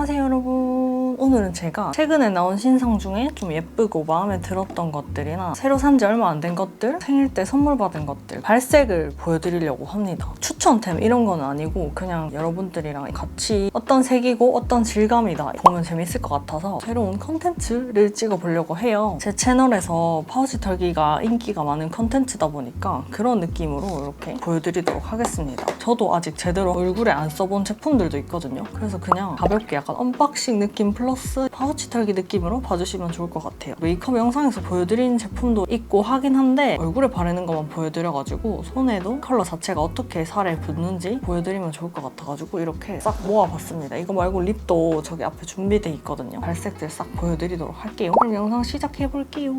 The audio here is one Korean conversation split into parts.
안녕하세요 여러분. 오늘은 제가 최근에 나온 신상 중에 좀 예쁘고 마음에 들었던 것들이나 새로 산 지 얼마 안 된 것들, 생일 때 선물 받은 것들, 발색을 보여드리려고 합니다. 추천템 이런 건 아니고 그냥 여러분들이랑 같이 어떤 색이고 어떤 질감이다 보면 재밌을 것 같아서 새로운 컨텐츠를 찍어보려고 해요. 제 채널에서 파우치 털기가 인기가 많은 컨텐츠다 보니까 그런 느낌으로 이렇게 보여드리도록 하겠습니다. 저도 아직 제대로 얼굴에 안 써본 제품들도 있거든요. 그래서 그냥 가볍게 약간 언박싱 느낌 플러스 파우치 털기 느낌으로 봐주시면 좋을 것 같아요. 메이크업 영상에서 보여드린 제품도 있고 하긴 한데 얼굴에 바르는 것만 보여드려가지고 손에도 컬러 자체가 어떻게 살에 붙는지 보여드리면 좋을 것 같아가지고 이렇게 싹 모아봤습니다. 이거 말고 립도 저기 앞에 준비돼 있거든요. 발색들 싹 보여드리도록 할게요. 그럼 영상 시작해볼게요.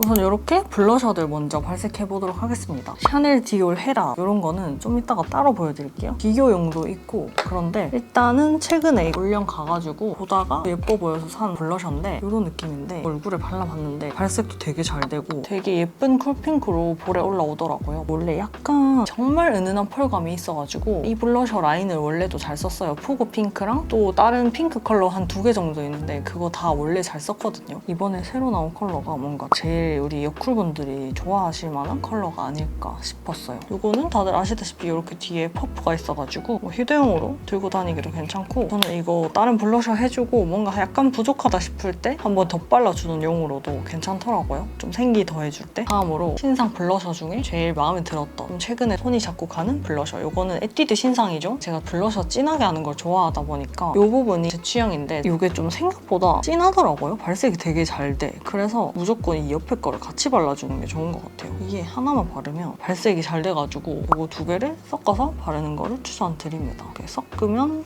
우선 이렇게 블러셔들 먼저 발색해보도록 하겠습니다. 샤넬, 디올, 헤라 이런 거는 좀 이따가 따로 보여드릴게요. 비교용도 있고 그런데 일단은 최근에 올영 가가지고 보다가 예뻐 보여서 산 블러셔인데 이런 느낌인데 얼굴에 발라봤는데 발색도 되게 잘 되고 되게 예쁜 쿨핑크로 볼에 올라오더라고요. 원래 약간 정말 은은한 펄감이 있어가지고 이 블러셔 라인을 원래도 잘 썼어요. 푸구 핑크랑 또 다른 핑크 컬러 한 2개 정도 있는데 그거 다 원래 잘 썼거든요. 이번에 새로 나온 컬러가 뭔가 제일 우리 여쿨분들이 좋아하실 만한 컬러가 아닐까 싶었어요. 이거는 다들 아시다시피 이렇게 뒤에 퍼프가 있어가지고 뭐 휴대용으로 들고 다니기도 괜찮고 저는 이거 다른 블러셔 해주고 뭔가 약간 부족하다 싶을 때 한번 덧발라주는 용으로도 괜찮더라고요. 좀 생기 더해줄 때. 다음으로 신상 블러셔 중에 제일 마음에 들었던 최근에 손이 자꾸 가는 블러셔. 이거는 에뛰드 신상이죠. 제가 블러셔 진하게 하는 걸 좋아하다 보니까 이 부분이 제 취향인데 이게 좀 생각보다 진하더라고요. 발색이 되게 잘 돼. 그래서 무조건 이 옆에 거를 같이 발라주는 게 좋은 것 같아요. 이게 하나만 바르면 발색이 잘 돼가지고 이거 2개를 섞어서 바르는 거를 추천드립니다. 이렇게 섞으면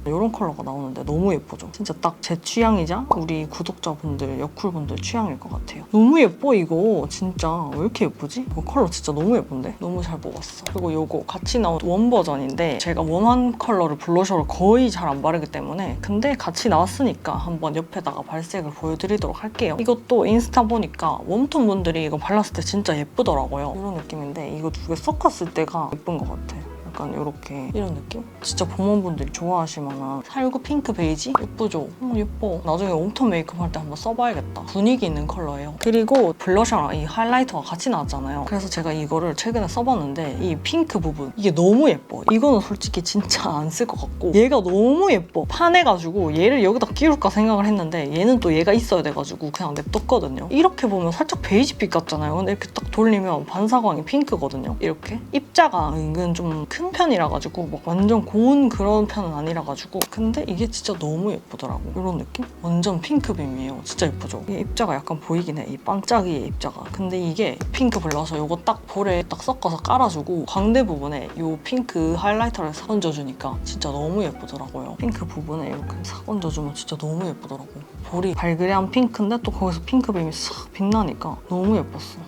이런 컬러가 나오는데 너무 예쁘죠? 진짜 딱 제 취향이자 우리 구독자분들, 여쿨분들 취향일 것 같아요. 너무 예뻐 이거 진짜. 왜 이렇게 예쁘지? 이거 컬러 진짜 너무 예쁜데? 너무 잘 뽑았어. 그리고 이거 같이 나온 원 버전인데 제가 원한 컬러를 블러셔를 거의 잘 안 바르기 때문에 근데 같이 나왔으니까 한번 옆에다가 발색을 보여드리도록 할게요. 이것도 인스타 보니까 웜톤 분들이 이거 발랐을 때 진짜 예쁘더라고요. 이런 느낌인데 이거 2개 섞었을 때가 예쁜 것 같아요. 약간 이렇게 이런 느낌? 진짜 봄원분들이 좋아하실 만한 살구 핑크 베이지? 예쁘죠? 예뻐. 나중에 웜톤 메이크업 할 때 한번 써봐야겠다. 분위기 있는 컬러예요. 그리고 블러셔랑 이 하이라이터가 같이 나왔잖아요. 그래서 제가 이거를 최근에 써봤는데 이 핑크 부분 이게 너무 예뻐. 이거는 솔직히 진짜 안 쓸 것 같고 얘가 너무 예뻐. 판해가지고 얘를 여기다 끼울까 생각을 했는데 얘는 또 얘가 있어야 돼가지고 그냥 냅뒀거든요. 이렇게 보면 살짝 베이지빛 같잖아요. 근데 이렇게 딱 돌리면 반사광이 핑크거든요. 이렇게. 입자가 은근 좀 큰 편이라 가지고 막 완전 고운 그런 편은 아니라 가지고 근데 이게 진짜 너무 예쁘더라고. 이런 느낌? 완전 핑크빔이에요. 진짜 예쁘죠? 이게 입자가 약간 보이긴 해. 이 반짝이의 입자가. 근데 이게 핑크 블러셔 이거 딱 볼에 딱 섞어서 깔아주고 광대 부분에 이 핑크 하이라이터를 싹 얹어주니까 진짜 너무 예쁘더라고요. 핑크 부분에 이렇게 싹 얹어주면 진짜 너무 예쁘더라고. 볼이 발그레한 핑크인데 또 거기서 핑크빔이 싹 빛나니까 너무 예뻤어.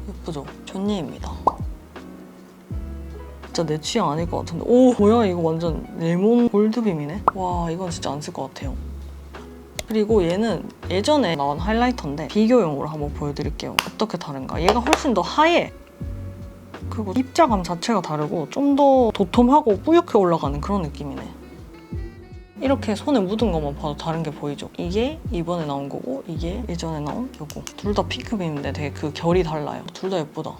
예쁘죠? 존예입니다. 진짜 내 취향 아닐 것 같은데 오 뭐야 이거 완전 레몬 골드빔이네. 와 이건 진짜 안 쓸 것 같아요. 그리고 얘는 예전에 나온 하이라이터인데 비교용으로 한번 보여드릴게요. 어떻게 다른가. 얘가 훨씬 더 하얘. 그리고 입자감 자체가 다르고 좀 더 도톰하고 뿌옇게 올라가는 그런 느낌이네. 이렇게 손에 묻은 것만 봐도 다른 게 보이죠? 이게 이번에 나온 거고 이게 예전에 나온 요거. 둘 다 핑크빔인데 되게 그 결이 달라요. 둘 다 예쁘다.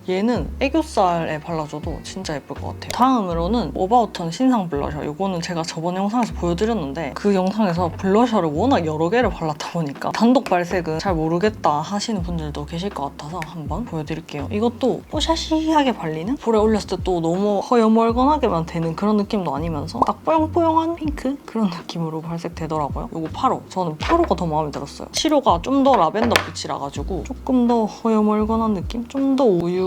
얘는 애교살에 발라줘도 진짜 예쁠 것 같아요. 다음으로는 오바우턴 신상 블러셔. 이거는 제가 저번 영상에서 보여드렸는데 그 영상에서 블러셔를 워낙 여러 개를 발랐다 보니까 단독 발색은 잘 모르겠다 하시는 분들도 계실 것 같아서 한번 보여드릴게요. 이것도 뽀샤시하게 발리는? 볼에 올렸을 때 또 너무 허여멀건하게만 되는 그런 느낌도 아니면서 딱 뽀용뽀용한 핑크? 그런 느낌으로 발색되더라고요. 이거 8호. 저는 8호가 더 마음에 들었어요. 7호가 좀 더 라벤더 빛이라 가지고 조금 더 허여멀건한 느낌? 좀 더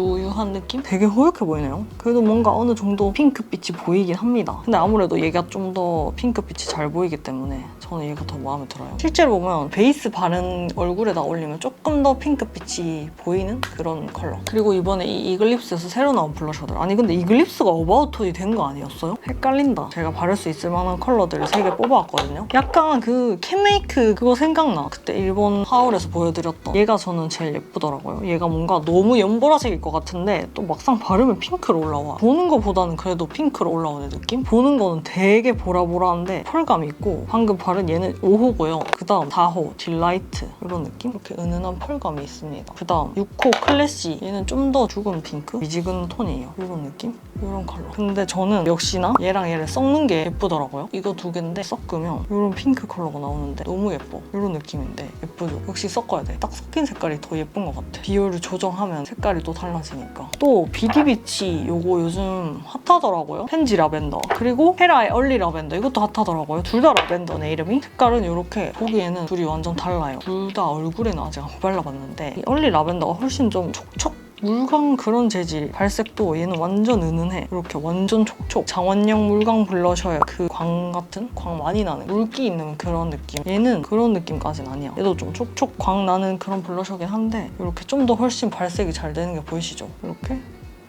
우유한 느낌? 되게 허옇게 보이네요. 그래도 뭔가 어느 정도 핑크빛이 보이긴 합니다. 근데 아무래도 얘가 좀 더 핑크빛이 잘 보이기 때문에 저는 얘가 더 마음에 들어요. 실제로 보면 베이스 바른 얼굴에다 올리면 조금 더 핑크빛이 보이는 그런 컬러. 그리고 이번에 이 이글립스에서 새로 나온 블러셔들. 아니 근데 이글립스가 오바우톤이 된 거 아니었어요? 헷갈린다. 제가 바를 수 있을 만한 컬러들을 3개 뽑아왔거든요. 약간 그 캔메이크 그거 생각나. 그때 일본 하울에서 보여드렸던 얘가 저는 제일 예쁘더라고요. 얘가 뭔가 너무 연보라색일 것 같은데 또 막상 바르면 핑크로 올라와. 보는 거보다는 그래도 핑크로 올라오는 느낌? 보는 거는 되게 보라보라한데 펄감이 있고 방금 바른 얘는 5호고요. 그 다음 4호 딜라이트 이런 느낌? 이렇게 은은한 펄감이 있습니다. 그 다음 6호 클래시 얘는 좀 더 죽은 핑크? 미지근 톤이에요. 이런 느낌? 이런 컬러. 근데 저는 역시나 얘랑 얘를 섞는 게 예쁘더라고요. 이거 두 개인데 섞으면 이런 핑크 컬러가 나오는데 너무 예뻐. 이런 느낌인데 예쁘죠? 역시 섞어야 돼. 딱 섞인 색깔이 더 예쁜 것 같아. 비율을 조정하면 색깔이 또 달라지니까. 또 비디비치 요거 요즘 핫하더라고요. 펜지 라벤더. 그리고 헤라의 얼리 라벤더. 이것도 핫하더라고요. 둘 다 라벤더네 이름이. 색깔은 이렇게 보기에는 둘이 완전 달라요. 둘 다 얼굴에는 아직 안 발라봤는데 이 얼리 라벤더가 훨씬 좀 촉촉 물광 그런 재질. 발색도 얘는 완전 은은해. 이렇게 완전 촉촉. 장원영 물광 블러셔의 그 광 같은? 광 많이 나는 물기 있는 그런 느낌. 얘는 그런 느낌까지는 아니야. 얘도 좀 촉촉 광 나는 그런 블러셔긴 한데 이렇게 좀 더 훨씬 발색이 잘 되는 게 보이시죠? 이렇게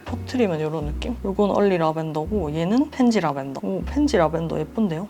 퍼트리면 이런 느낌? 이건 얼리 라벤더고 얘는 펜지 라벤더. 오, 펜지 라벤더 예쁜데요?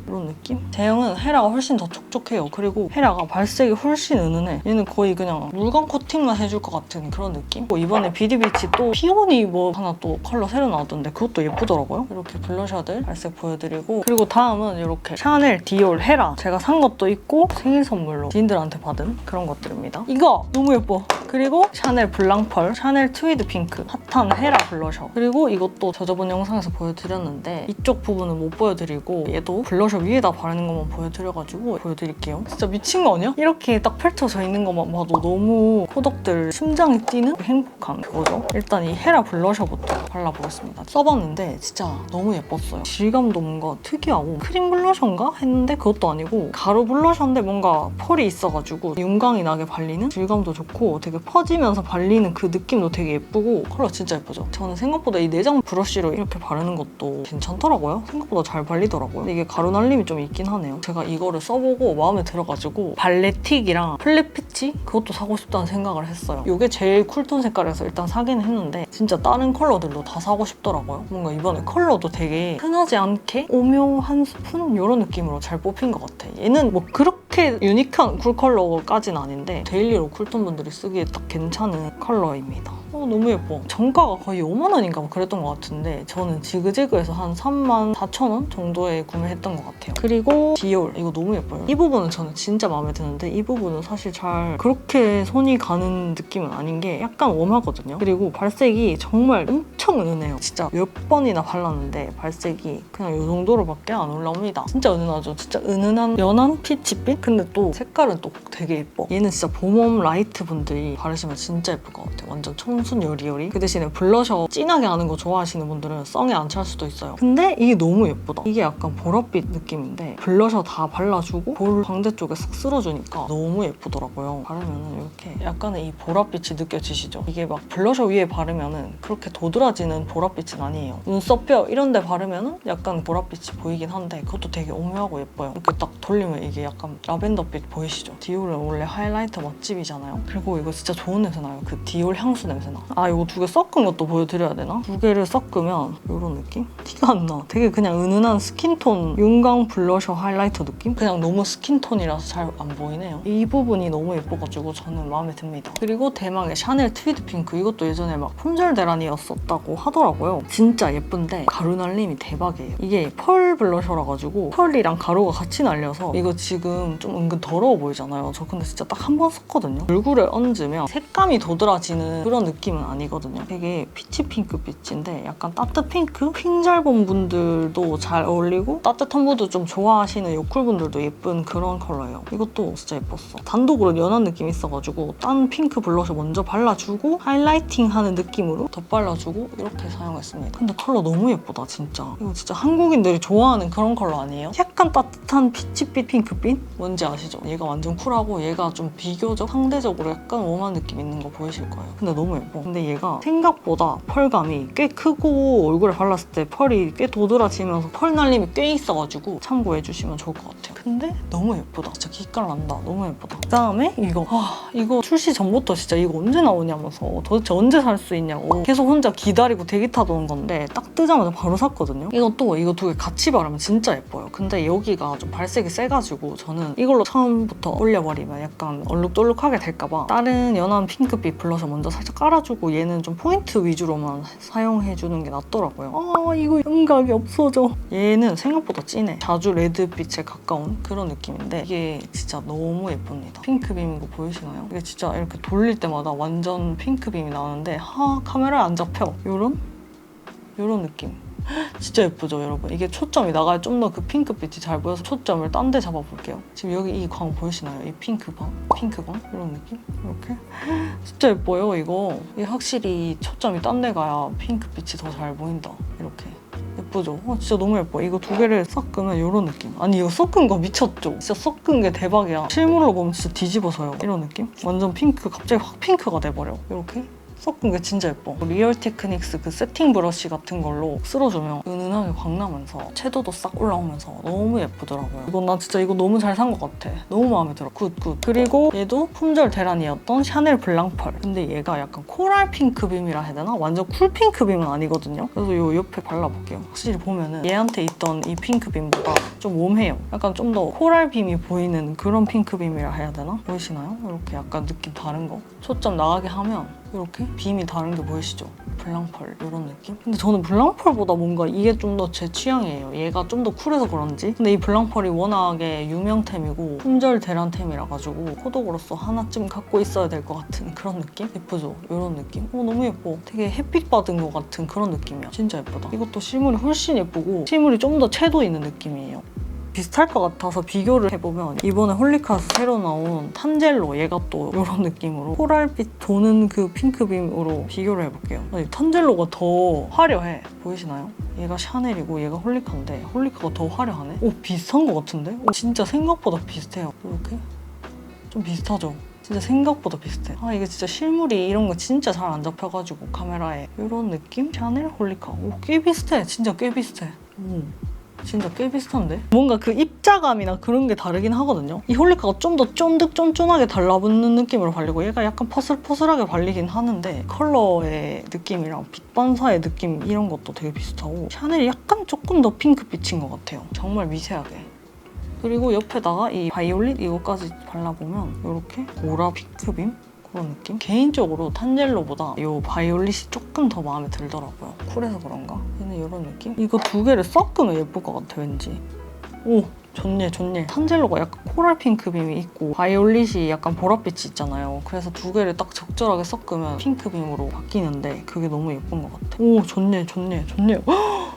이런 느낌? 제형은 헤라가 훨씬 더 촉촉해요. 그리고 헤라가 발색이 훨씬 은은해. 얘는 거의 그냥 물광 코팅만 해줄 것 같은 그런 느낌? 이번에 비디비치 또 피오니 뭐 하나 또 컬러 새로 나왔던데 그것도 예쁘더라고요. 이렇게 블러셔들 발색 보여드리고 그리고 다음은 이렇게 샤넬, 디올, 헤라 제가 산 것도 있고 생일 선물로 지인들한테 받은 그런 것들입니다. 이거 너무 예뻐. 그리고 샤넬 블랑펄, 샤넬 트위드 핑크, 핫한 헤라 블러셔. 그리고 이것도 저 저번 영상에서 보여드렸는데 이쪽 부분은 못 보여드리고 얘도 블러셔 위에다 바르는 것만 보여드려가지고 보여드릴게요. 진짜 미친 거 아니야? 이렇게 딱 펼쳐져 있는 것만 봐도 너무 코덕들 심장이 뛰는 행복한 그거죠. 일단 이 헤라 블러셔부터 발라보겠습니다. 써봤는데 진짜 너무 예뻤어요. 질감도 뭔가 특이하고 크림 블러셔인가? 했는데 그것도 아니고 가루 블러셔인데 뭔가 펄이 있어가지고 윤광이 나게 발리는 질감도 좋고 되게 퍼지면서 발리는 그 느낌도 되게 예쁘고 컬러 진짜 예쁘죠? 저는 생각보다 이 내장 브러쉬로 이렇게 바르는 것도 괜찮더라고요. 생각보다 잘 발리더라고요. 근데 이게 가루 날림이 좀 있긴 하네요. 제가 이거를 써보고 마음에 들어가지고 발레틱이랑 플랫피치? 그것도 사고 싶다는 생각을 했어요. 이게 제일 쿨톤 색깔에서 일단 사긴 했는데 진짜 다른 컬러들도 다 사고 싶더라고요. 뭔가 이번에 컬러도 되게 흔하지 않게 오묘 한 스푼? 이런 느낌으로 잘 뽑힌 것 같아. 얘는 뭐 그렇게 유니크한 쿨 컬러까지는 아닌데 데일리로 쿨톤 분들이 쓰기에 딱 괜찮은 컬러입니다. 너무 예뻐. 정가가 거의 5만 원인가 뭐 그랬던 것 같은데 저는 지그재그에서 한 34,000원 정도에 구매했던 것 같아요. 그리고 디올 이거 너무 예뻐요. 이 부분은 저는 진짜 마음에 드는데 이 부분은 사실 잘 그렇게 손이 가는 느낌은 아닌 게 약간 웜하거든요. 그리고 발색이 정말 엄청 은은해요. 진짜 몇 번이나 발랐는데 발색이 그냥 이 정도로밖에 안 올라옵니다. 진짜 은은하죠? 진짜 은은한 연한 피치빛? 근데 또 색깔은 또 되게 예뻐. 얘는 진짜 봄웜 라이트 분들이 바르시면 진짜 예쁠 것 같아요. 완전 청순 여리여리. 그 대신에 블러셔 진하게 하는 거 좋아하시는 분들은 썽에 안 찰 수도 있어요. 근데 이게 너무 예쁘다. 이게 약간 보랏빛 느낌인데 블러셔 다 발라주고 볼 광대 쪽에 싹 쓸어주니까 너무 예쁘더라고요. 바르면은 이렇게 약간의 이 보랏빛이 느껴지시죠? 이게 막 블러셔 위에 바르면은 그렇게 도드라지는 보랏빛은 아니에요. 눈썹뼈 이런 데 바르면은 약간 보랏빛이 보이긴 한데 그것도 되게 오묘하고 예뻐요. 이렇게 딱 돌리면 이게 약간 라벤더빛 보이시죠? 디올은 원래 하이라이터 맛집이잖아요. 그리고 이거 진짜 좋은 냄새 나요. 그 디올 향수 냄새 나. 아 이거 두 개 섞은 것도 보여드려야 되나? 두 개를 섞으면 이런 느낌? 티가 안 나. 되게 그냥 은은한 스킨톤 윤광 블러셔 하이라이터 느낌? 그냥 너무 스킨톤이라서 잘 안 보이네요. 이 부분이 너무 예뻐가지고 저는 마음에 듭니다. 그리고 대망의 샤넬 트위드 핑크. 이것도 예전에 막 품절 대란이었었다고 하더라고요. 진짜 예쁜데 가루 날림이 대박이에요. 이게 펄 블러셔라 가지고 펄이랑 가루가 같이 날려서 이거 지금 좀 은근 더러워 보이잖아요. 저 근데 진짜 딱 한 번 썼거든요. 얼굴에 얹으면 색감이 도드라지는 그런 느낌은 아니거든요. 되게 피치 핑크 빛인데 약간 따뜻 핑크? 핑잘본 분들도 잘 어울리고 따뜻한 분도 좀 좋아하시는 요쿨 분들도 예쁜 그런 컬러예요. 이것도 진짜 예뻤어. 단독으로 연한 느낌이 있어가지고 딴 핑크 블러셔 먼저 발라주고 하이라이팅 하는 느낌으로 덧발라주고 이렇게 사용했습니다. 근데 컬러 너무 예쁘다 진짜. 이거 진짜 한국인들이 좋아하는 그런 컬러 아니에요? 약간 따뜻한 피치빛 핑크빛? 뭔지 아시죠? 얘가 완전 쿨하고 얘가 좀 비교적 상대적으로 약간 웜한 느낌 있는 거 보이실 거예요. 근데 너무 예뻐. 근데 얘가 생각보다 펄감이 꽤 크고 얼굴에 발랐을 때 펄이 꽤 도드라지면서 펄 날림이 꽤 있어가지고 참고해주시면 좋을 것 같아요. 근데 너무 예쁘다. 진짜 기깔 난다. 너무 예쁘다. 그다음에 이거. 이거 출시 전부터 진짜 이거 언제 나오냐면서 도대체 언제 살 수 있냐고 계속 혼자 기다리고 대기 타던 건데 딱 뜨자마자 바로 샀거든요. 이거 두 개 같이 바르면 진짜 예뻐요. 근데 여기가 좀 발색이 세가지고 저는 이걸로 처음부터 올려버리면 약간 얼룩덜룩하게 될까봐 다른 연한 핑크빛 블러셔 먼저 살짝 깔아주고 얘는 좀 포인트 위주로만 사용해주는 게 낫더라고요. 이거 영각이 없어져. 얘는 생각보다 진해. 자주 레드빛에 가까운 그런 느낌인데 이게 진짜 너무 예쁩니다. 핑크빔인 거 보이시나요? 이게 진짜 이렇게 돌릴 때마다 완전 핑크빔이 나오는데 카메라에 안 잡혀. 요런 느낌. 진짜 예쁘죠, 여러분? 이게 초점이 나가야 좀 더 그 핑크빛이 잘 보여서 초점을 딴 데 잡아볼게요. 지금 여기 이 광 보이시나요? 이 핑크광? 이런 느낌? 이렇게? 진짜 예뻐요, 이거. 이게 확실히 초점이 딴 데 가야 핑크빛이 더 잘 보인다. 이렇게. 예쁘죠? 진짜 너무 예뻐. 이거 두 개를 섞으면 이런 느낌. 아니 이거 섞은 거 미쳤죠? 진짜 섞은 게 대박이야. 실물로 보면 진짜 뒤집어서요. 이런 느낌? 완전 핑크, 갑자기 확 핑크가 돼버려. 이렇게. 섞은 게 진짜 예뻐. 리얼 테크닉스 그 세팅 브러쉬 같은 걸로 쓸어주면 은은하게 광나면서 채도도 싹 올라오면서 너무 예쁘더라고요. 나 진짜 이거 너무 잘 산 것 같아. 너무 마음에 들어. 굿. 그리고 얘도 품절 대란이었던 샤넬 블랑펄. 근데 얘가 약간 코랄 핑크빔이라 해야 되나? 완전 쿨 핑크빔은 아니거든요. 그래서 요 옆에 발라볼게요. 확실히 보면은 얘한테 있던 이 핑크빔보다 좀 웜해요. 약간 좀 더 코랄 빔이 보이는 그런 핑크빔이라 해야 되나? 보이시나요? 이렇게 약간 느낌 다른 거. 초점 나가게 하면 이렇게 빔이 다른 게 보이시죠? 블랑펄 이런 느낌? 근데 저는 블랑펄보다 뭔가 이게 좀 더 제 취향이에요. 얘가 좀 더 쿨해서 그런지. 근데 이 블랑펄이 워낙에 유명템이고 품절 대란템이라 가지고 소독으로서 하나쯤 갖고 있어야 될 것 같은 그런 느낌? 예쁘죠? 이런 느낌? 너무 예뻐. 되게 햇빛 받은 것 같은 그런 느낌이야. 진짜 예쁘다. 이것도 실물이 훨씬 예쁘고 실물이 좀 더 채도 있는 느낌이에요. 비슷할 것 같아서 비교를 해보면 이번에 홀리카스 새로 나온 탄젤로 얘가 또 이런 느낌으로 코랄빛 도는 그 핑크빔으로 비교를 해볼게요. 아니, 탄젤로가 더 화려해. 보이시나요? 얘가 샤넬이고 얘가 홀리카인데 홀리카가 더 화려하네? 비슷한 것 같은데? 진짜 생각보다 비슷해요. 이렇게? 좀 비슷하죠? 진짜 생각보다 비슷해. 이게 진짜 실물이 이런 거 진짜 잘 안 잡혀가지고 카메라에 이런 느낌? 샤넬 홀리카. 꽤 비슷해. 진짜 꽤 비슷해. 진짜 꽤 비슷한데? 뭔가 그 입자감이나 그런 게 다르긴 하거든요. 이 홀리카가 좀 더 쫀득쫀쫀하게 달라붙는 느낌으로 발리고 얘가 약간 퍼슬퍼슬하게 발리긴 하는데 컬러의 느낌이랑 빛 반사의 느낌 이런 것도 되게 비슷하고 샤넬이 약간 조금 더 핑크빛인 것 같아요. 정말 미세하게. 그리고 옆에다가 이 바이올릿 이거까지 발라보면 이렇게 보라 핑크빔? 그런 느낌? 개인적으로 탄젤로보다 이 바이올릿이 조금 더 마음에 들더라고요. 쿨해서 그런가? 얘는 이런 느낌? 이거 두 개를 섞으면 예쁠 것 같아, 왠지. 좋네. 탄젤로가 약간 코랄 핑크빔이 있고 바이올릿이 약간 보랏빛이 있잖아요. 그래서 두 개를 딱 적절하게 섞으면 핑크빔으로 바뀌는데 그게 너무 예쁜 것 같아. 좋네.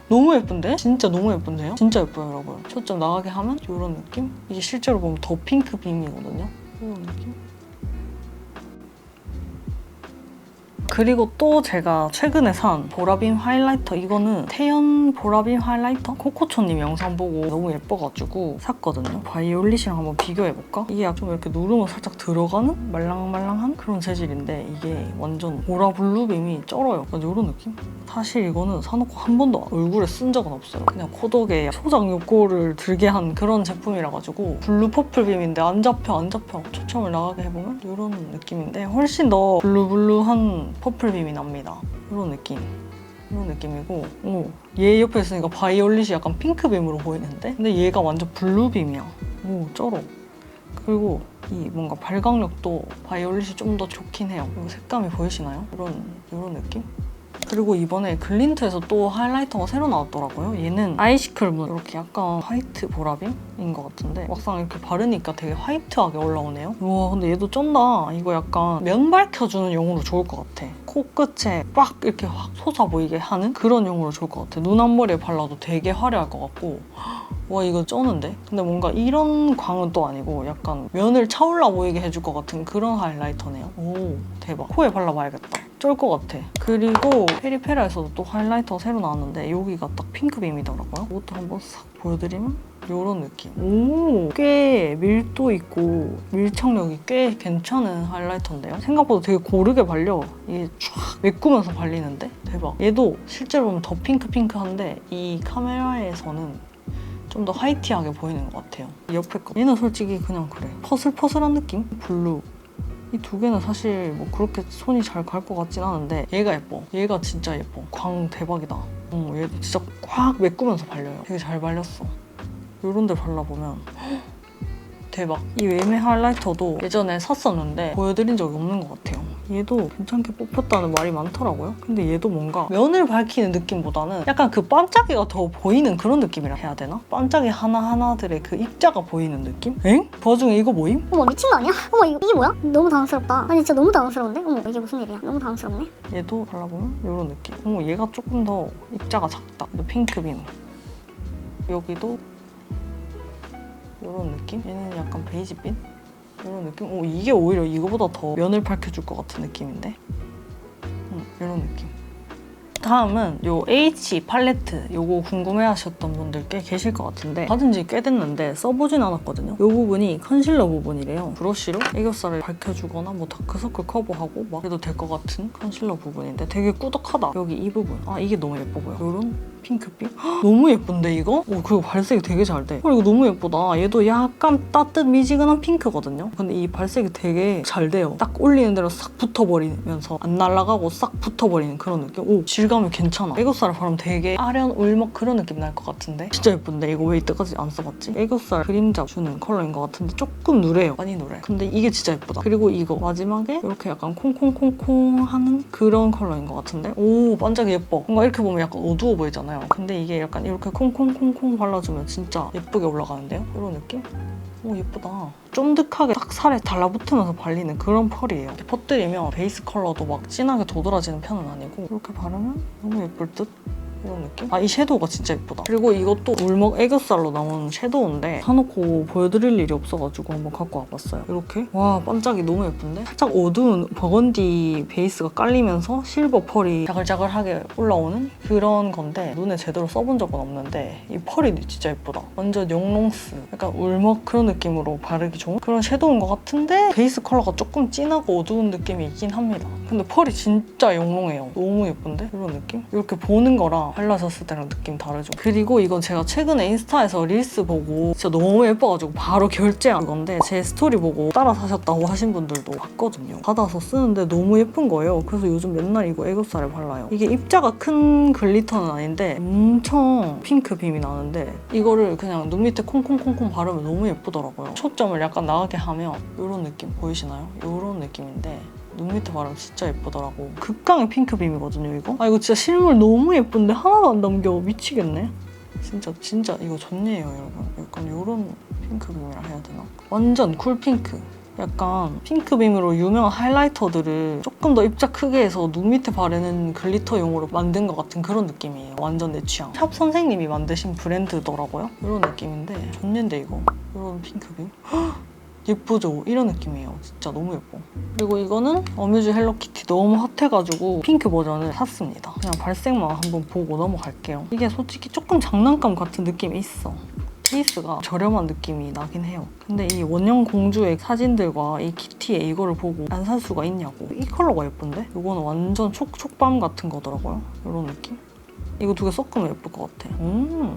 너무 예쁜데? 진짜 너무 예쁜데요? 진짜 예뻐요, 여러분. 초점 나가게 하면 이런 느낌? 이게 실제로 보면 더 핑크빔이거든요? 이런 느낌? 그리고 또 제가 최근에 산 보라빔 하이라이터, 이거는 태연 보라빔 하이라이터? 코코초님 영상 보고 너무 예뻐가지고 샀거든요. 바이올릿이랑 한번 비교해볼까? 이게 좀 이렇게 누르면 살짝 들어가는 말랑말랑한 그런 재질인데 이게 완전 보라 블루빔이 쩔어요. 이런 느낌? 사실 이거는 사놓고 한 번도 얼굴에 쓴 적은 없어요. 그냥 코덕에 소장 욕구를 들게 한 그런 제품이라 가지고 블루 퍼플빔인데 안 잡혀. 초점을 나가게 해보면 이런 느낌인데 훨씬 더 블루블루한 퍼플빔이 납니다. 이런 느낌이고 얘 옆에 있으니까 바이올릿이 약간 핑크빔으로 보이는데 근데 얘가 완전 블루빔이야. 쩔어. 그리고 이 뭔가 발광력도 바이올릿이 좀 더 좋긴 해요. 그리고 색감이 보이시나요? 이런 느낌? 그리고 이번에 글린트에서 또 하이라이터가 새로 나왔더라고요. 얘는 아이시클 문 이렇게 약간 화이트 보라빔인 것 같은데 막상 이렇게 바르니까 되게 화이트하게 올라오네요. 우와, 근데 얘도 쩐다. 이거 약간 면 밝혀주는 용으로 좋을 것 같아. 코끝에 빡 이렇게 확 솟아 보이게 하는 그런 용으로 좋을 것 같아. 눈 앞머리에 발라도 되게 화려할 것 같고 와, 이거 쩌는데? 근데 뭔가 이런 광은 또 아니고 약간 면을 차올라 보이게 해줄 것 같은 그런 하이라이터네요. 대박. 코에 발라봐야겠다. 쩔 것 같아. 그리고 페리페라에서도 또 하이라이터가 새로 나왔는데 여기가 딱 핑크빔이더라고요. 이것도 한번 싹 보여드리면 이런 느낌. 꽤 밀도 있고 밀착력이 꽤 괜찮은 하이라이터인데요. 생각보다 되게 고르게 발려. 이게 쫙 메꾸면서 발리는데 대박. 얘도 실제로 보면 더 핑크한데 이 카메라에서는 좀 더 화이티하게 보이는 것 같아요. 옆에 거 얘는 솔직히 그냥 그래. 퍼슬퍼슬한 느낌? 블루 이 두 개는 사실 뭐 그렇게 손이 잘 갈 것 같진 않은데 얘가 예뻐. 얘가 진짜 예뻐. 광 대박이다. 얘도 진짜 꽉 메꾸면서 발려요. 되게 잘 발렸어. 요런 데 발라보면 대박. 이 외메 하이라이터도 예전에 샀었는데 보여드린 적이 없는 것 같아요. 얘도 괜찮게 뽑혔다는 말이 많더라고요. 근데 얘도 뭔가 면을 밝히는 느낌보다는 약간 그 반짝이가 더 보이는 그런 느낌이라 해야 되나? 반짝이 하나하나들의 그 입자가 보이는 느낌? 엥? 그 와중에 이거 뭐임? 어머 미친 거 아니야? 어머 이게 뭐야? 너무 당황스럽다. 아니 진짜 너무 당황스러운데? 어머 이게 무슨 일이야? 너무 당황스럽네. 얘도 발라보면 이런 느낌. 얘가 조금 더 입자가 작다. 핑크빔. 여기도 이런 느낌? 얘는 약간 베이지빛? 이런 느낌? 이게 오히려 이거보다 더 면을 밝혀줄 것 같은 느낌인데? 이런 느낌. 다음은 요 H 팔레트. 요거 궁금해하셨던 분들 꽤 계실 것 같은데 받은 지 꽤 됐는데 써보진 않았거든요. 요 부분이 컨실러 부분이래요. 브러쉬로 애교살을 밝혀주거나 뭐 다크서클 커버하고 막 해도 될 것 같은 컨실러 부분인데 되게 꾸덕하다. 여기 이 부분. 이게 너무 예뻐 보여. 요런 핑크빛? 너무 예쁜데 이거? 그리고 발색이 되게 잘 돼. 이거 너무 예쁘다. 얘도 약간 따뜻미지근한 핑크거든요. 근데 이 발색이 되게 잘 돼요. 딱 올리는 대로 싹 붙어버리면서 안 날아가고 싹 붙어버리는 그런 느낌. 질감이 괜찮아. 애교살을 바르면 되게 아련 울먹 그런 느낌 날 것 같은데 진짜 예쁜데 이거 왜 이때까지 안 써봤지? 애교살 그림자 주는 컬러인 것 같은데 조금 누래요. 많이 누래. 근데 이게 진짜 예쁘다. 그리고 이거 마지막에 이렇게 약간 콩콩콩콩 하는 그런 컬러인 것 같은데 반짝이 예뻐. 뭔가 이렇게 보면 약간 어두워 보이잖아요. 근데 이게 약간 이렇게 콩콩콩콩 발라주면 진짜 예쁘게 올라가는데요? 이런 느낌? 예쁘다. 쫀득하게 딱 살에 달라붙으면서 발리는 그런 펄이에요. 이렇게 퍼뜨리면 베이스 컬러도 막 진하게 도드라지는 편은 아니고 이렇게 바르면 너무 예쁠 듯? 이런 느낌? 이 섀도우가 진짜 예쁘다. 그리고 이것도 울먹 애교살로 나온 섀도우인데 사놓고 보여드릴 일이 없어가지고 한번 갖고 와봤어요. 이렇게. 와, 반짝이 너무 예쁜데? 살짝 어두운 버건디 베이스가 깔리면서 실버 펄이 자글자글하게 올라오는 그런 건데 눈에 제대로 써본 적은 없는데 이 펄이 진짜 예쁘다. 완전 영롱스. 약간 울먹 그런 느낌으로 바르기 좋은 그런 섀도우인 것 같은데 베이스 컬러가 조금 진하고 어두운 느낌이 있긴 합니다. 근데 펄이 진짜 영롱해요. 너무 예쁜데? 이런 느낌? 이렇게 보는 거랑 발라졌을 때랑 느낌 다르죠. 그리고 이건 제가 최근에 인스타에서 릴스 보고 진짜 너무 예뻐가지고 바로 결제한 건데 제 스토리 보고 따라 사셨다고 하신 분들도 봤거든요. 받아서 쓰는데 너무 예쁜 거예요. 그래서 요즘 맨날 이거 애교살에 발라요. 이게 입자가 큰 글리터는 아닌데 엄청 핑크 빔이 나는데 이거를 그냥 눈 밑에 콩콩콩콩 바르면 너무 예쁘더라고요. 초점을 약간 나가게 하면 이런 느낌 보이시나요? 이런 느낌인데 눈 밑에 바르면 진짜 예쁘더라고. 극강의 핑크빔이거든요, 이거. 이거 진짜 실물 너무 예쁜데 하나도 안 남겨. 미치겠네. 진짜 이거 좋네요, 여러분. 약간 이런 핑크빔이라 해야 되나? 완전 쿨핑크. 약간 핑크빔으로 유명한 하이라이터들을 조금 더 입자 크게 해서 눈 밑에 바르는 글리터용으로 만든 것 같은 그런 느낌이에요. 완전 내 취향. 샵 선생님이 만드신 브랜드더라고요. 이런 느낌인데 좋는데 이거. 이런 핑크빔. 예쁘죠? 이런 느낌이에요. 진짜 너무 예뻐. 그리고 이거는 어뮤즈 헬로키티 너무 핫해가지고 핑크 버전을 샀습니다. 그냥 발색만 한번 보고 넘어갈게요. 이게 솔직히 조금 장난감 같은 느낌이 있어. 케이스가 저렴한 느낌이 나긴 해요. 근데 이 원형 공주의 사진들과 이 키티에 이거를 보고 안 살 수가 있냐고. 이 컬러가 예쁜데? 이거는 완전 촉촉밤 같은 거더라고요. 이런 느낌? 이거 두 개 섞으면 예쁠 것 같아.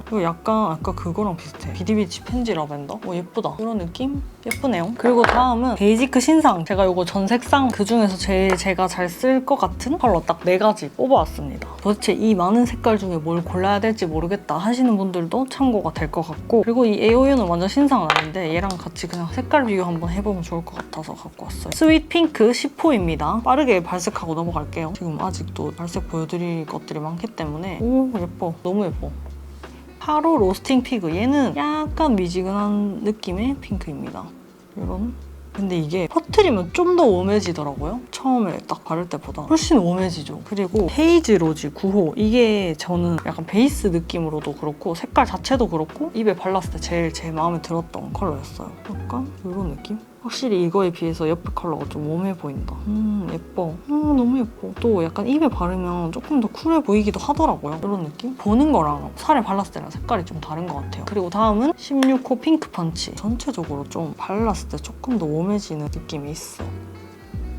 이거 약간 아까 그거랑 비슷해. 비디비치 펜지 라벤더? 예쁘다. 이런 느낌? 예쁘네요. 그리고 다음은 베이지크 신상. 제가 이거 전 색상 그중에서 제일 제가 잘 쓸 것 같은 컬러 딱 4가지 뽑아왔습니다. 도대체 이 많은 색깔 중에 뭘 골라야 될지 모르겠다 하시는 분들도 참고가 될 것 같고 그리고 이 AOU는 완전 신상은 아닌데 얘랑 같이 그냥 색깔 비교 한번 해보면 좋을 것 같아서 갖고 왔어요. 스윗 핑크 10호입니다. 빠르게 발색하고 넘어갈게요. 지금 아직도 발색 보여드릴 것들이 많기 때문에 예뻐. 너무 예뻐. 하로 로스팅 피그. 얘는 약간 미지근한 느낌의 핑크입니다. 이런. 근데 이게 퍼트리면 좀 더 웜해지더라고요. 처음에 딱 바를 때보다 훨씬 웜해지죠. 그리고 헤이즈 로지 9호. 이게 저는 약간 베이스 느낌으로도 그렇고 색깔 자체도 그렇고 입에 발랐을 때 제일 제 마음에 들었던 컬러였어요. 약간 이런 느낌? 확실히 이거에 비해서 옆에 컬러가 좀 웜해 보인다. 예뻐. 너무 예뻐. 또 약간 입에 바르면 조금 더 쿨해 보이기도 하더라고요. 이런 느낌? 보는 거랑 살에 발랐을 때랑 색깔이 좀 다른 것 같아요. 그리고 다음은 16호 핑크 펀치. 전체적으로 좀 발랐을 때 조금 더 웜해지는 느낌이 있어.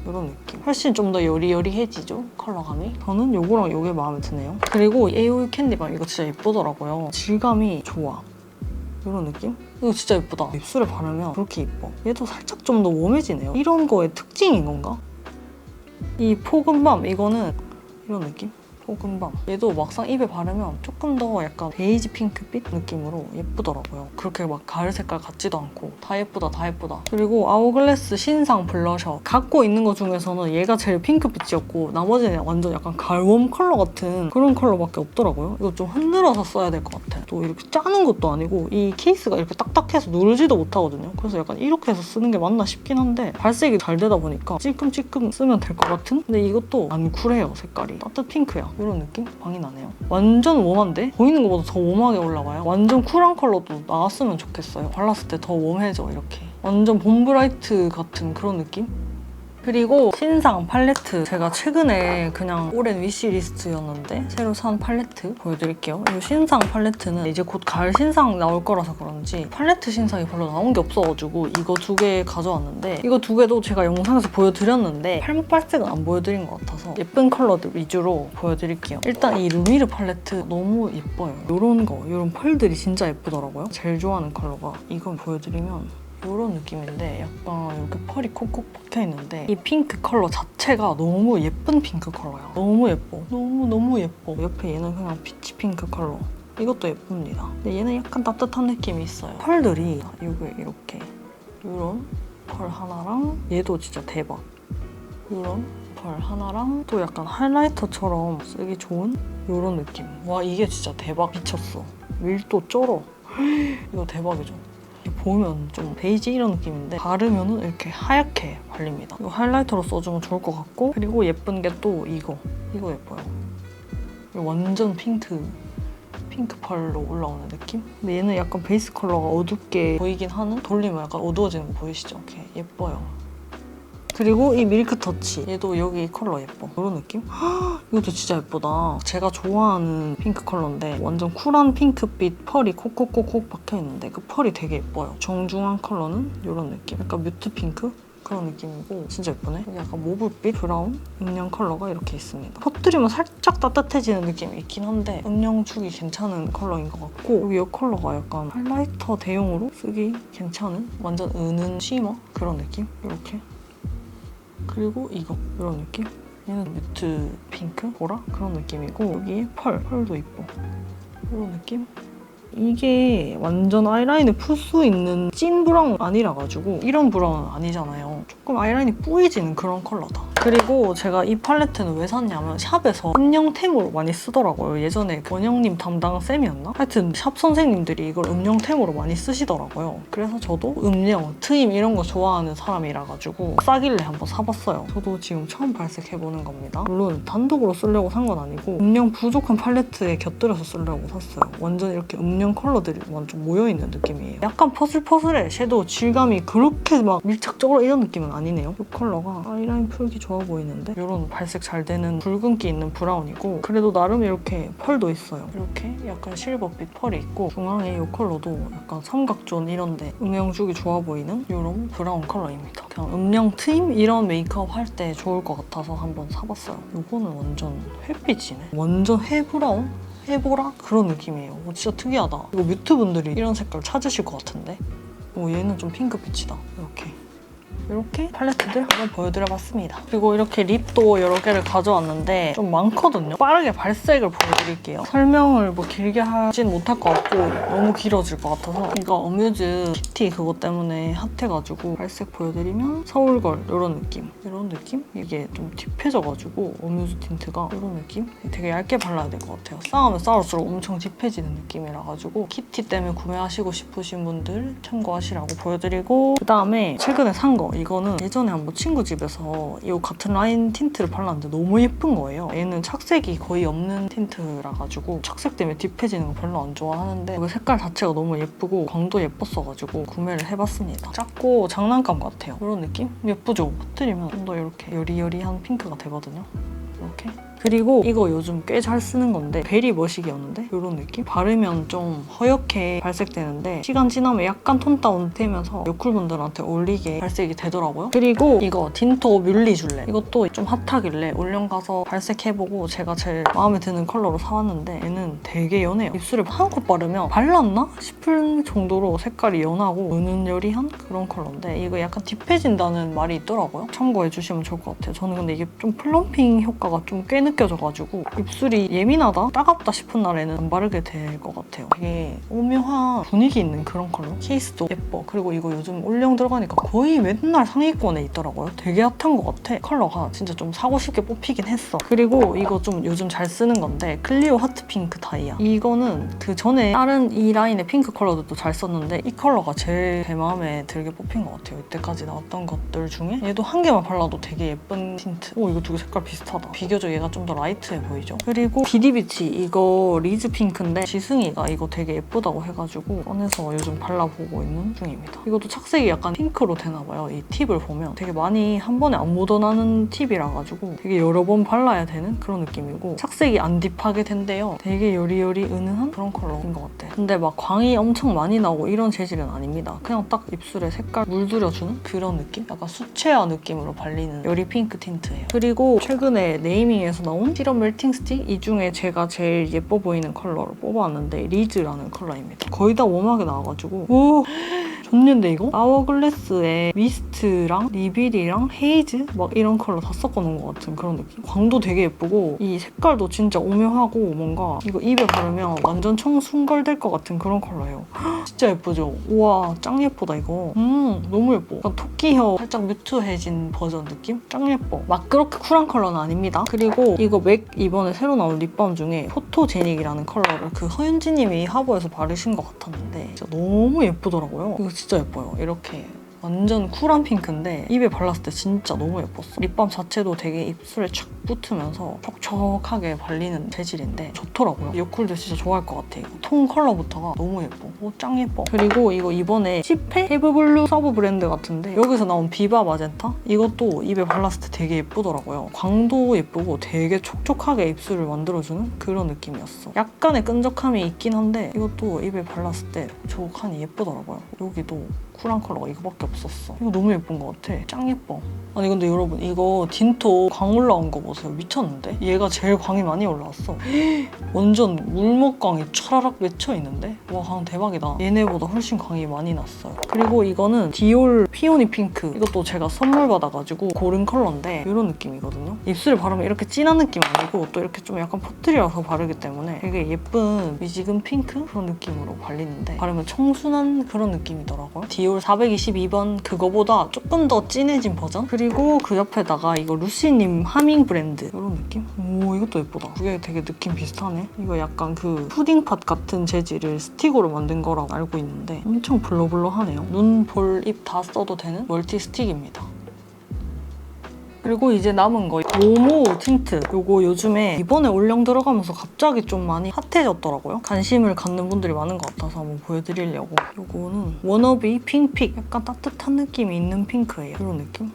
이런 느낌. 훨씬 좀 더 여리여리해지죠? 컬러감이. 저는 요거랑 요게 마음에 드네요. 그리고 AOU 캔디밤 이거 진짜 예쁘더라고요. 질감이 좋아. 이런 느낌? 이거 진짜 예쁘다. 입술에 바르면 그렇게 예뻐. 얘도 살짝 좀 더 웜해지네요. 이런 거의 특징인 건가? 이 포근밤 이거는 이런 느낌? 포근밤. 얘도 막상 입에 바르면 조금 더 약간 베이지 핑크빛 느낌으로 예쁘더라고요. 그렇게 막 가을 색깔 같지도 않고 다 예쁘다 다 예쁘다. 그리고 아우글래스 신상 블러셔. 갖고 있는 것 중에서는 얘가 제일 핑크빛이었고 나머지는 완전 약간 가을 웜 컬러 같은 그런 컬러밖에 없더라고요. 이거 좀 흔들어서 써야 될 것 같아. 또 이렇게 짜는 것도 아니고 이 케이스가 이렇게 딱딱해서 누르지도 못하거든요. 그래서 약간 이렇게 해서 쓰는 게 맞나 싶긴 한데 발색이 잘 되다 보니까 찔끔찔끔 쓰면 될 것 같은? 근데 이것도 안 쿨해요. 색깔이. 따뜻 핑크야. 이런 느낌? 광이 나네요. 완전 웜한데? 보이는 것보다 더 웜하게 올라와요. 완전 쿨한 컬러도 나왔으면 좋겠어요. 발랐을 때 더 웜해져 이렇게. 완전 봄브라이트 같은 그런 느낌? 그리고 신상 팔레트. 제가 최근에 그냥 오랜 위시리스트였는데 새로 산 팔레트 보여드릴게요. 이 신상 팔레트는 이제 곧 가을 신상 나올 거라서 그런지 팔레트 신상이 별로 나온 게 없어가지고 이거 2개 가져왔는데 이거 2개도 제가 영상에서 보여드렸는데 팔목 발색은 안 보여드린 것 같아서 예쁜 컬러들 위주로 보여드릴게요. 일단 이 루미르 팔레트 너무 예뻐요. 이런 펄들이 진짜 예쁘더라고요. 제일 좋아하는 컬러가 이건 보여드리면 이런 느낌인데 약간 이렇게 펄이 콕콕 박혀있는데 이 핑크 컬러 자체가 너무 예쁜 핑크 컬러야. 너무 예뻐. 너무 예뻐. 옆에 얘는 그냥 피치 핑크 컬러. 이것도 예쁩니다. 근데 얘는 약간 따뜻한 느낌이 있어요. 펄들이 이게 이렇게 이런 펄 하나랑 얘도 진짜 대박. 이런 펄 하나랑 또 약간 하이라이터처럼 쓰기 좋은 이런 느낌. 와 이게 진짜 대박. 미쳤어. 밀도 쩔어. 이거 대박이죠. 보면 좀 베이지 이런 느낌인데 바르면은 이렇게 하얗게 발립니다. 이거 하이라이터로 써주면 좋을 것 같고 그리고 예쁜 게 또 이거 예뻐요. 이거 완전 핑크 펄로 올라오는 느낌? 근데 얘는 약간 베이스 컬러가 어둡게 보이긴 하는 돌리면 약간 어두워지는 거 보이시죠? 이렇게 예뻐요. 그리고 이 밀크 터치 얘도 여기 컬러 예뻐. 이런 느낌? 이것도 진짜 예쁘다. 제가 좋아하는 핑크 컬러인데 완전 쿨한 핑크빛 펄이 콕콕콕콕 박혀있는데 그 펄이 되게 예뻐요. 정중한 컬러는 이런 느낌. 약간 뮤트 핑크? 그런 느낌이고 진짜 예쁘네. 여기 약간 모브빛 브라운 음영 컬러가 이렇게 있습니다. 퍼뜨리면 살짝 따뜻해지는 느낌이 있긴 한데 음영 주기 괜찮은 컬러인 것 같고 여기 이 컬러가 약간 하이라이터 대용으로 쓰기 괜찮은 완전 은은 쉬머 그런 느낌? 이렇게. 그리고 이거 이런 느낌? 얘는 뮤트 핑크? 보라? 그런 느낌이고 여기에 펄도 이뻐. 이런 느낌? 이게 완전 아이라인을 풀 수 있는 찐 브라운 아니라 가지고 이런 브라운은 아니잖아요. 조금 아이라인이 뿌얘지는 그런 컬러다. 그리고 제가 이 팔레트는 왜 샀냐면 샵에서 음영템으로 많이 쓰더라고요. 예전에 원영님 담당 쌤이었나? 하여튼 샵 선생님들이 이걸 음영템으로 많이 쓰시더라고요. 그래서 저도 음영, 트임 이런 거 좋아하는 사람이라 가지고 싸길래 한번 사봤어요. 저도 지금 처음 발색해보는 겁니다. 물론 단독으로 쓰려고 산 건 아니고 음영 부족한 팔레트에 곁들여서 쓰려고 샀어요. 완전 이렇게 음영 컬러들이 완전 모여있는 느낌이에요. 약간 퍼슬퍼슬해. 섀도우 질감이 그렇게 막 밀착적으로 이런 느낌은 아니네요. 이 컬러가 아이라인 풀기 좋아 보이는데 이런 발색 잘 되는 붉은기 있는 브라운이고 그래도 나름 이렇게 펄도 있어요. 이렇게 약간 실버빛 펄이 있고 중앙에 이 컬러도 약간 삼각존 이런데 음영 주기 좋아 보이는 이런 브라운 컬러입니다. 그냥 음영 트임 이런 메이크업 할 때 좋을 것 같아서 한번 사봤어요. 이거는 완전 햇빛이네. 완전 해브라운? 해보라? 그런 느낌이에요. 진짜 특이하다. 이거 뮤트 분들이 이런 색깔 찾으실 것 같은데? 얘는 좀 핑크빛이다. 이렇게 팔레트들 한번 보여드려봤습니다. 그리고 이렇게 립도 여러 개를 가져왔는데 좀 많거든요. 빠르게 발색을 보여드릴게요. 설명을 뭐 길게 하진 못할 것 같고 너무 길어질 것 같아서 이거 어뮤즈 키티 그거 때문에 핫해가지고 발색 보여드리면 서울걸 이런 느낌? 이게 좀 딥해져가지고 어뮤즈 틴트가 이런 느낌? 되게 얇게 발라야 될 것 같아요. 쌓으면 쌓을수록 엄청 딥해지는 느낌이라 가지고 키티 때문에 구매하시고 싶으신 분들 참고하시라고 보여드리고 그다음에 최근에 산 거 이거는 예전에 한번 친구 집에서 이 같은 라인 틴트를 발랐는데 너무 예쁜 거예요. 얘는 착색이 거의 없는 틴트라 가지고 착색 때문에 딥해지는 거 별로 안 좋아하는데 이거 색깔 자체가 너무 예쁘고 광도 예뻤어가지고 구매를 해봤습니다. 작고 장난감 같아요. 이런 느낌? 예쁘죠? 퍼뜨리면 좀 더 이렇게 여리여리한 핑크가 되거든요. 이렇게 그리고 이거 요즘 꽤 잘 쓰는 건데 베리 머시기였는데 이런 느낌? 바르면 좀 허옇게 발색되는데 시간 지나면 약간 톤 다운 되면서 여쿨분들한테 어울리게 발색이 되더라고요. 그리고 이거 딘토 뮬리줄레, 이것도 좀 핫하길래 올영 가서 발색해보고 제가 제일 마음에 드는 컬러로 사왔는데 얘는 되게 연해요. 입술에 한 컷 바르면 발랐나 싶을 정도로 색깔이 연하고 은은여리한 그런 컬러인데 이거 약간 딥해진다는 말이 있더라고요. 참고해주시면 좋을 것 같아요. 저는 근데 이게 좀 플럼핑 효과가 좀 꽤 느껴져가지고 입술이 예민하다? 따갑다 싶은 날에는 안 바르게 될 것 같아요. 되게 오묘한 분위기 있는 그런 컬러. 케이스도 예뻐. 그리고 이거 요즘 올영 들어가니까 거의 맨날 상위권에 있더라고요. 되게 핫한 것 같아. 컬러가 진짜 좀 사고 싶게 뽑히긴 했어. 그리고 이거 좀 요즘 잘 쓰는 건데 클리오 하트핑크 다이아. 이거는 그 전에 다른 이 라인의 핑크 컬러들도 잘 썼는데 이 컬러가 제일 제 마음에 들게 뽑힌 것 같아요. 이때까지 나왔던 것들 중에 얘도 한 개만 발라도 되게 예쁜 틴트. 오, 이거 두 개 색깔 비슷하다. 비교적 얘가 좀 더 라이트해 보이죠? 그리고 비디비치 이거 리즈 핑크인데 지승이가 이거 되게 예쁘다고 해가지고 꺼내서 요즘 발라보고 있는 중입니다. 이것도 착색이 약간 핑크로 되나봐요. 이 팁을 보면 되게 많이 한 번에 안 묻어나는 팁이라 가지고 되게 여러 번 발라야 되는 그런 느낌이고 착색이 안 딥하게 된대요. 되게 여리여리 은은한 그런 컬러인 것 같아. 근데 막 광이 엄청 많이 나고 이런 재질은 아닙니다. 그냥 딱 입술에 색깔 물들여주는 그런 느낌? 약간 수채화 느낌으로 발리는 여리 핑크 틴트예요. 그리고 최근에 네이밍에서 나온 시럽 멜팅 스틱 이 중에 제가 제일 예뻐 보이는 컬러를 뽑아왔는데 리즈라는 컬러입니다. 거의 다 웜하게 나와가지고 오! 좋는데 이거? 아워글래스에 미스트랑 리빌이랑 헤이즈 막 이런 컬러 다 섞어놓은 것 같은 그런 느낌? 광도 되게 예쁘고 이 색깔도 진짜 오묘하고 뭔가 이거 입에 바르면 완전 청순걸될 것 같은 그런 컬러예요. 진짜 예쁘죠? 우와 짱 예쁘다 이거. 너무 예뻐. 약간 토끼 혀 살짝 뮤트해진 버전 느낌? 짱 예뻐. 막 그렇게 쿨한 컬러는 아닙니다. 그리고 이거 맥 이번에 새로 나온 립밤 중에 포토제닉이라는 컬러를 그 허윤지님이 하버에서 바르신 것 같았는데 진짜 너무 예쁘더라고요. 이거 진짜 예뻐요. 이렇게 완전 쿨한 핑크인데 입에 발랐을 때 진짜 너무 예뻤어. 립밤 자체도 되게 입술에 착 붙으면서 촉촉하게 발리는 재질인데 좋더라고요. 여쿨도 진짜 좋아할 것 같아. 이거 톤 컬러부터가 너무 예뻐. 오, 짱 예뻐. 그리고 이거 이번에 시페 헤브블루 서브 브랜드 같은데 여기서 나온 비바 마젠타? 이것도 입에 발랐을 때 되게 예쁘더라고요. 광도 예쁘고 되게 촉촉하게 입술을 만들어주는 그런 느낌이었어. 약간의 끈적함이 있긴 한데 이것도 입에 발랐을 때 촉촉하니 예쁘더라고요. 여기도 쿨한 컬러가 이거밖에 없었어. 이거 너무 예쁜 것 같아. 짱 예뻐. 아니 근데 여러분 이거 딘토 광 올라온 거 보세요. 미쳤는데? 얘가 제일 광이 많이 올라왔어. 완전 물먹광이 촤라락 맺혀있는데? 와 광 대박이다. 얘네보다 훨씬 광이 많이 났어요. 그리고 이거는 디올 피오니 핑크. 이것도 제가 선물 받아가지고 고른 컬러인데 이런 느낌이거든요. 입술에 바르면 이렇게 진한 느낌 아니고 또 이렇게 좀 약간 퍼뜨려서 바르기 때문에 되게 예쁜 미지근 핑크? 그런 느낌으로 발리는데 바르면 청순한 그런 느낌이더라고요. 디올 422번 그거보다 조금 더 진해진 버전? 그리고 그 옆에다가 이거 루시님 하밍 브랜드 이런 느낌? 오 이것도 예쁘다. 이게 되게 느낌 비슷하네. 이거 약간 그 푸딩팟 같은 재질을 스틱으로 만든 거라고 알고 있는데 엄청 블러블러하네요. 눈, 볼, 입 다 써도 되는 멀티 스틱입니다. 그리고 이제 남은 거 모모 틴트. 요거 요즘에 이번에 올영 들어가면서 갑자기 좀 많이 핫해졌더라고요. 관심을 갖는 분들이 많은 것 같아서 한번 보여드리려고. 요거는 워너비 핑픽. 약간 따뜻한 느낌이 있는 핑크예요. 이런 느낌?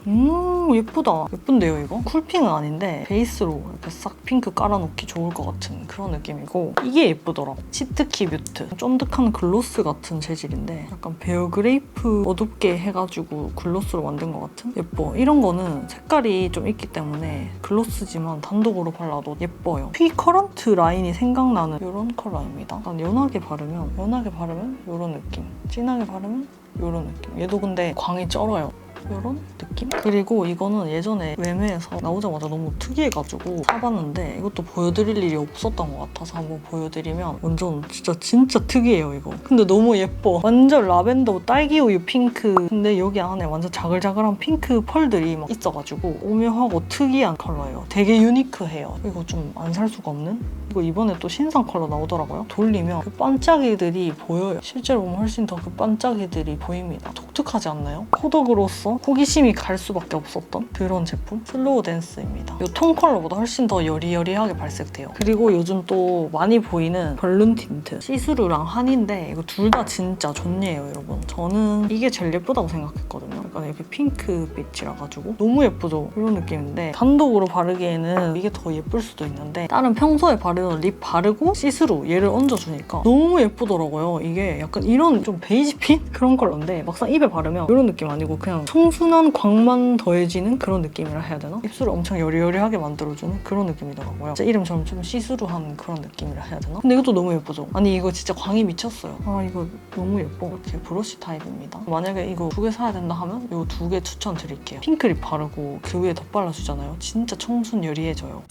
예쁘다. 예쁜데요 이거? 쿨핑은 아닌데 베이스로 이렇게 싹 핑크 깔아놓기 좋을 것 같은 그런 느낌이고 이게 예쁘더라. 치트키 뮤트. 쫀득한 글로스 같은 재질인데 약간 베어 그레이프 어둡게 해가지고 글로스로 만든 것 같은? 예뻐. 이런 거는 색깔이 좀 있기 때문에 글로스지만 단독으로 발라도 예뻐요. 휘커런트 라인이 생각나는 이런 컬러입니다. 약간 연하게 바르면 이런 느낌. 진하게 바르면 이런 느낌. 얘도 근데 광이 쩔어요. 이런 느낌? 그리고 이거는 예전에 웨메에서 나오자마자 너무 특이해가지고 사봤는데 이것도 보여드릴 일이 없었던 것 같아서 한번 보여드리면 완전 진짜 특이해요 이거. 근데 너무 예뻐. 완전 라벤더 딸기우유 핑크. 근데 여기 안에 완전 자글자글한 핑크 펄들이 막 있어가지고 오묘하고 특이한 컬러예요. 되게 유니크해요. 이거 좀 안 살 수가 없는? 이거 이번에 또 신상 컬러 나오더라고요. 돌리면 그 반짝이들이 보여요. 실제로 보면 훨씬 더 그 반짝이들이 보입니다. 독특하지 않나요? 코더그로서 호기심이 갈 수밖에 없었던 그런 제품 슬로우 댄스입니다. 이 톤 컬러보다 훨씬 더 여리여리하게 발색돼요. 그리고 요즘 또 많이 보이는 벌룬 틴트 시스루랑 한인데 이거 둘 다 진짜 좋네요, 여러분. 저는 이게 제일 예쁘다고 생각했거든요. 약간 이렇게 핑크빛이라 가지고 너무 예쁘죠? 이런 느낌인데 단독으로 바르기에는 이게 더 예쁠 수도 있는데 다른 평소에 바르던 립 바르고 시스루 얘를 얹어주니까 너무 예쁘더라고요. 이게 약간 이런 좀 베이지빛 그런 컬러인데 막상 입에 바르면 이런 느낌 아니고 그냥 청순한 광만 더해지는 그런 느낌이라 해야 되나? 입술을 엄청 여리여리하게 만들어주는 그런 느낌이더라고요. 진짜 이름처럼 좀 시스루한 그런 느낌이라 해야 되나? 근데 이것도 너무 예쁘죠? 아니 이거 진짜 광이 미쳤어요. 아 이거 너무 예뻐. 이렇게 브러쉬 타입입니다. 만약에 이거 2개 사야 된다 하면 이거 2개 추천드릴게요. 핑크립 바르고 그 위에 덧 발라주잖아요. 진짜 청순 여리해져요.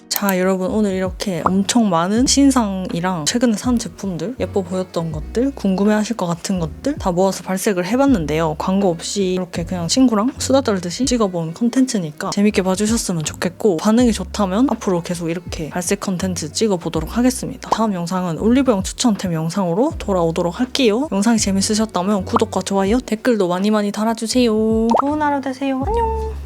자, 여러분 오늘 이렇게 엄청 많은 신상이랑 최근에 산 제품들, 예뻐 보였던 것들, 궁금해하실 것 같은 것들 다 모아서 발색을 해봤는데요. 광고 없이 이렇게 그냥 친구랑 수다 떨듯이 찍어본 컨텐츠니까 재밌게 봐주셨으면 좋겠고 반응이 좋다면 앞으로 계속 이렇게 발색 컨텐츠 찍어보도록 하겠습니다. 다음 영상은 올리브영 추천템 영상으로 돌아오도록 할게요. 영상이 재밌으셨다면 구독과 좋아요, 댓글도 많이 달아주세요. 좋은 하루 되세요. 안녕!